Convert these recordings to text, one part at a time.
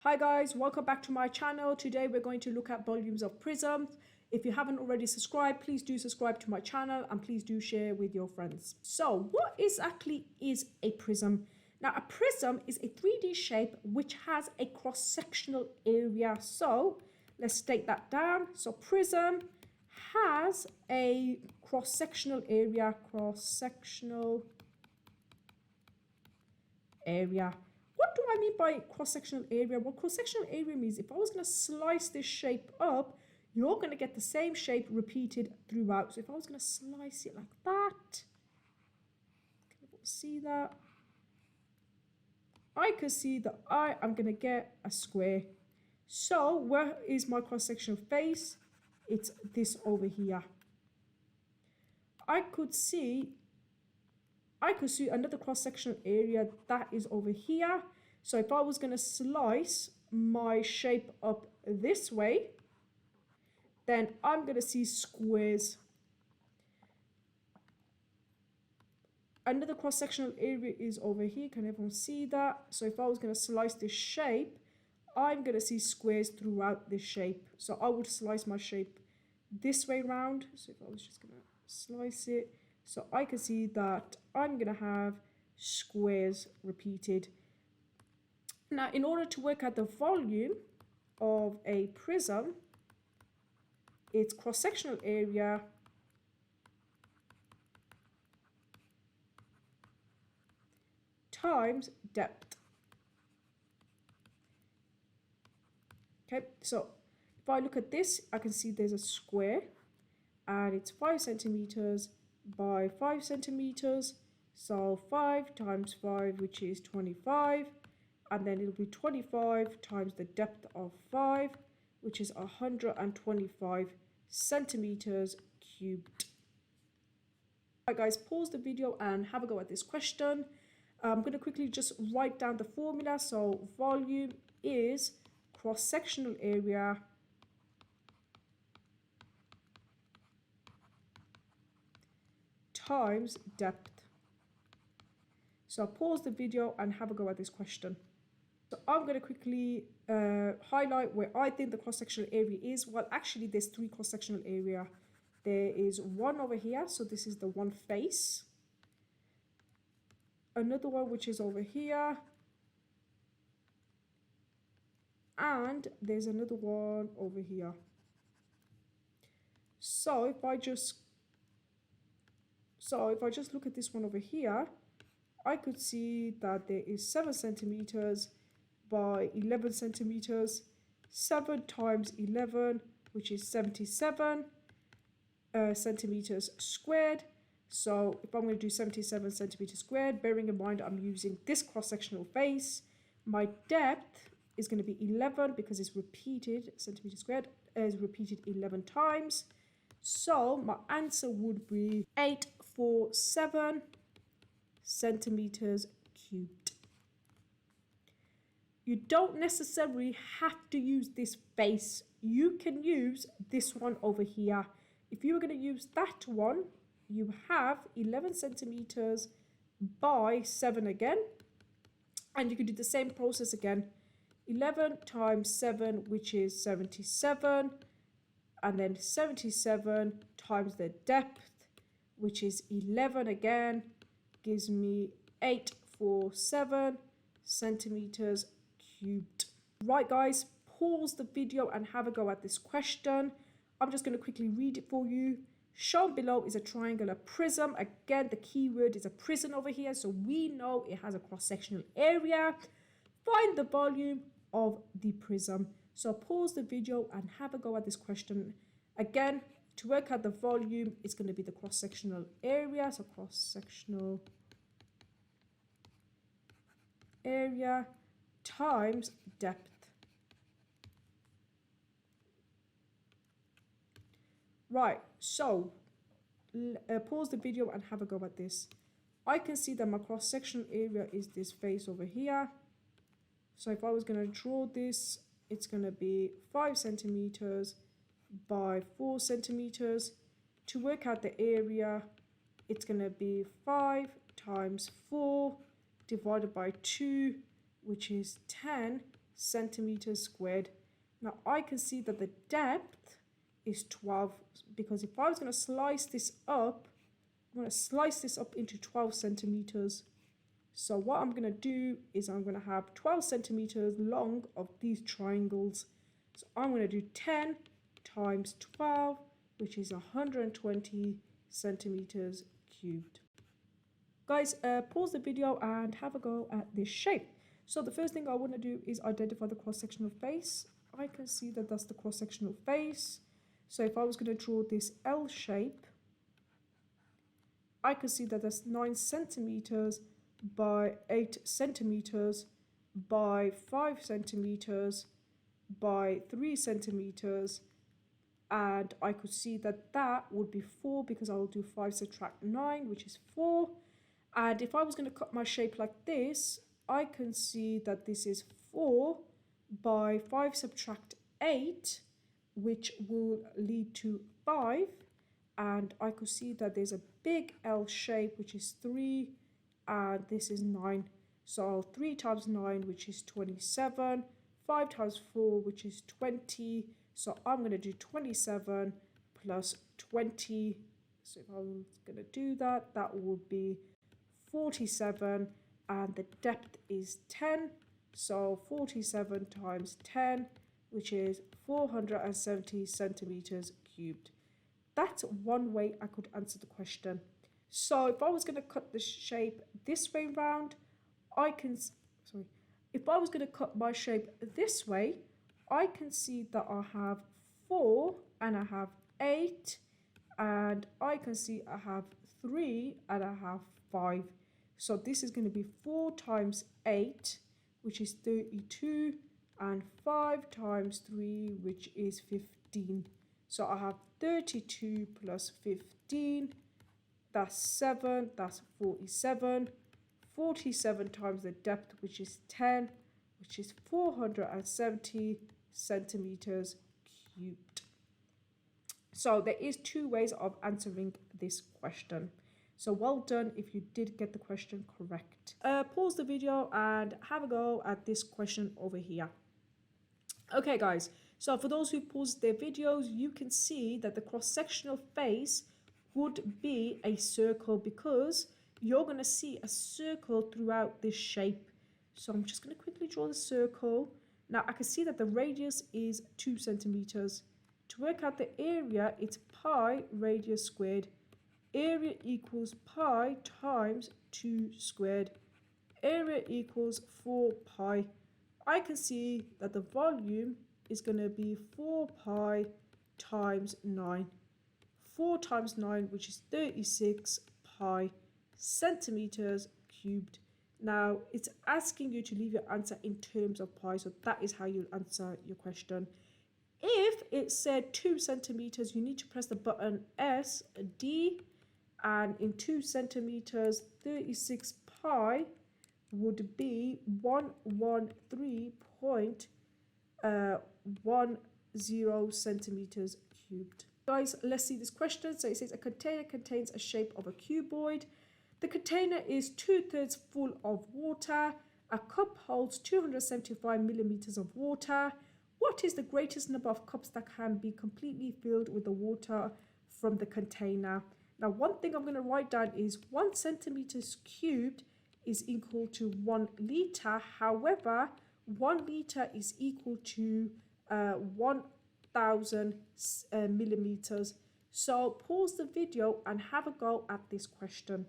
Hi guys, welcome back to my channel. Today we're going to look at volumes of prisms. If you haven't already subscribed, please do subscribe to my channel and please do share with your friends. So what exactly is a prism? Now a prism is a 3D shape which has a cross-sectional area. So let's take that down. So prism has a cross-sectional area, What do I mean by cross-sectional area? Well, cross-sectional area means if I was going to slice this shape up, you're going to get the same shape repeated throughout. So if I was going to slice it like that, can you see that? I can see that I am going to get a square. So where is my cross-sectional face? It's this over here. I could see another cross-sectional area that is over here. So if I was going to slice my shape up this way, then I'm going to see squares. Another cross-sectional area is over here. Can everyone see that? So if I was going to slice this shape, I'm going to see squares throughout this shape. So I would slice my shape this way round. So if I was just going to slice it, so I can see that I'm going to have squares repeated. Now, in order to work out the volume of a prism, its cross-sectional area times depth. Okay, so if I look at this, I can see there's a square and it's 5 centimeters by 5 centimeters. So 5 times 5, which is 25. And then it'll be 25 times the depth of 5, which is 125 centimeters cubed. Alright guys, pause the video and have a go at this question. I'm going to quickly just write down the formula. So volume is cross-sectional area times depth. So pause the video and have a go at this question. So I'm going to quickly highlight where I think the cross-sectional area is. Well, actually, there's 3 cross-sectional area. There is one over here. So this is the one face. Another one which is over here. And there's another one over here. So if I just look at this one over here, I could see that there is 7 centimeters by 11 centimeters. 7 times 11, which is 77 centimeters squared. So if I'm going to do 77 centimeters squared, bearing in mind I'm using this cross-sectional face, my depth is going to be 11 because it's repeated, centimeters squared is repeated 11 times. So my answer would be 847 centimeters cubed. You don't necessarily have to use this base. You can use this one over here. If you were going to use that one, you have 11 centimeters by 7 again. And you can do the same process again. 11 times 7, which is 77. And then 77 times the depth, which is 11 again, gives me 847 centimeters cubed. Right guys, pause the video and have a go at this question. I'm just going to quickly read it for you. Shown below is a triangular prism. Again, the key word is a prism over here, so we know it has a cross-sectional area. Find the volume of the prism. So pause the video and have a go at this question. Again, to work out the volume, it's going to be the cross-sectional area. So cross-sectional area times depth. Right, so pause the video and have a go at this. I can see that my cross-sectional area is this face over here. So if I was going to draw this, it's going to be 5 centimeters by 4 centimeters. To work out the area, it's going to be 5 times 4 divided by 2, which is 10 centimeters squared. Now I can see that the depth is 12, because if I was going to slice this up, I'm going to slice this up into 12 centimeters. So what I'm going to do is I'm going to have 12 centimeters long of these triangles. So I'm going to do 10 times 12, which is 120 centimeters cubed. Guys, pause the video and have a go at this shape. So the first thing I want to do is identify the cross-sectional face. I can see that that's the cross-sectional face. So if I was going to draw this L shape, I can see that that's 9 centimeters by 8 centimeters by 5 centimeters by 3 centimeters, and I could see that that would be 4, because I will do 5 subtract 9, which is 4. And if I was going to cut my shape like this, I can see that this is 4 by 5 subtract 8, which will lead to 5. And I could see that there's a big L shape, which is 3, and this is 9. So 3 times 9, which is 27, 5 times 4, which is 20. So I'm going to do 27 plus 20. So if I was going to do that, that would be 47, and the depth is 10. So 47 times 10, which is 470 centimeters cubed. That's one way I could answer the question. So if I was going to cut the shape this way round, if I was going to cut my shape this way, I can see that I have 4 and I have 8, and I can see I have 3 and I have 5. So this is going to be 4 times 8, which is 32, and 5 times 3, which is 15. So I have 32 plus 15, that's 7, that's 47. 47 times the depth, which is 10, which is 470 centimeters cubed. So there is 2 ways of answering this question. So well done if you did get the question correct. Pause the video and have a go at this question over here. Okay guys, so for those who paused their videos, you can see that the cross-sectional face would be a circle, because you're going to see a circle throughout this shape. So I'm just going to quickly draw the circle. Now I can see that the radius is 2 centimeters. To work out the area, it's pi radius squared. Area equals pi times 2 squared. Area equals 4 pi. I can see that the volume is going to be 4 pi times 9. 4 times 9, which is 36 pi centimeters cubed. Now it's asking you to leave your answer in terms of pi, so that is how you'll answer your question. If it said 2 centimeters, you need to press the button S, D, and in 2 centimeters, 36 pi would be 113.10 centimeters cubed. Guys, let's see this question. So it says a container contains a shape of a cuboid. The container is 2/3 full of water. A cup holds 275 milliliters of water. What is the greatest number of cups that can be completely filled with the water from the container? Now, one thing I'm going to write down is 1 centimeters cubed is equal to 1 liter. However, 1 liter is equal to 1,000 millimeters. So pause the video and have a go at this question.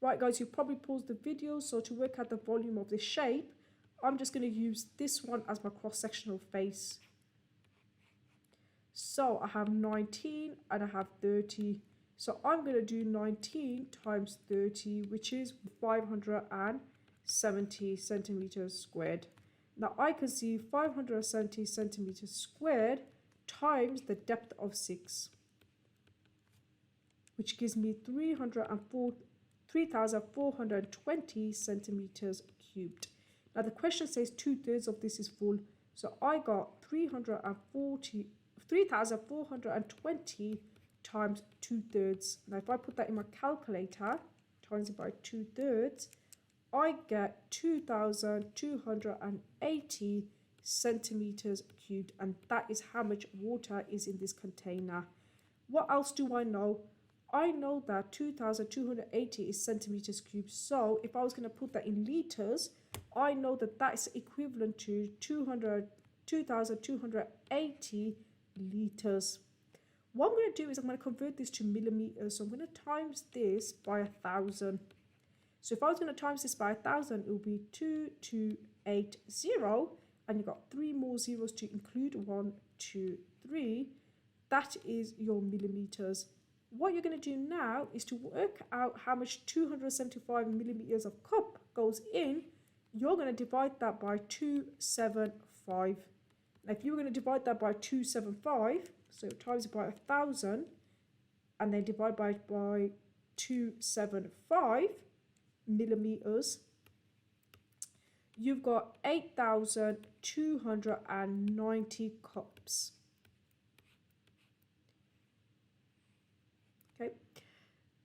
Right guys, you probably paused the video, so to work out the volume of the shape, I'm just going to use this one as my cross-sectional face. So I have 19 and I have 30. So I'm going to do 19 times 30, which is 570 centimeters squared. Now I can see 570 centimeters squared times the depth of 6, which gives me 3,420 centimeters cubed. Now the question says 2/3 of this is full, so I got 3,420 times 2/3. Now if I put that in my calculator, times it by 2/3, I get 2,280 centimeters cubed, and that is how much water is in this container. What else do I know? I know that 2,280 is centimeters cubed. So if I was going to put that in liters, I know that that is equivalent to 2,280 liters. What I'm going to do is I'm going to convert this to millimeters. So I'm going to times this by 1,000. So if I was going to times this by 1,000, it would be 2280, and you've got 3 more zeros to include. 1, 2, 3. That is your millimeters. What you're going to do now is to work out how much 275 millimeters of cup goes in. You're going to divide that by 275. Now, if you were going to divide that by 275, so times it by 1,000, and then divide by 275 millimeters, you've got 8,290 cups. Okay,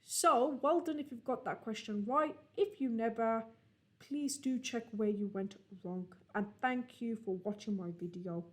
so well done if you've got that question right. If you never, please do check where you went wrong, and thank you for watching my video.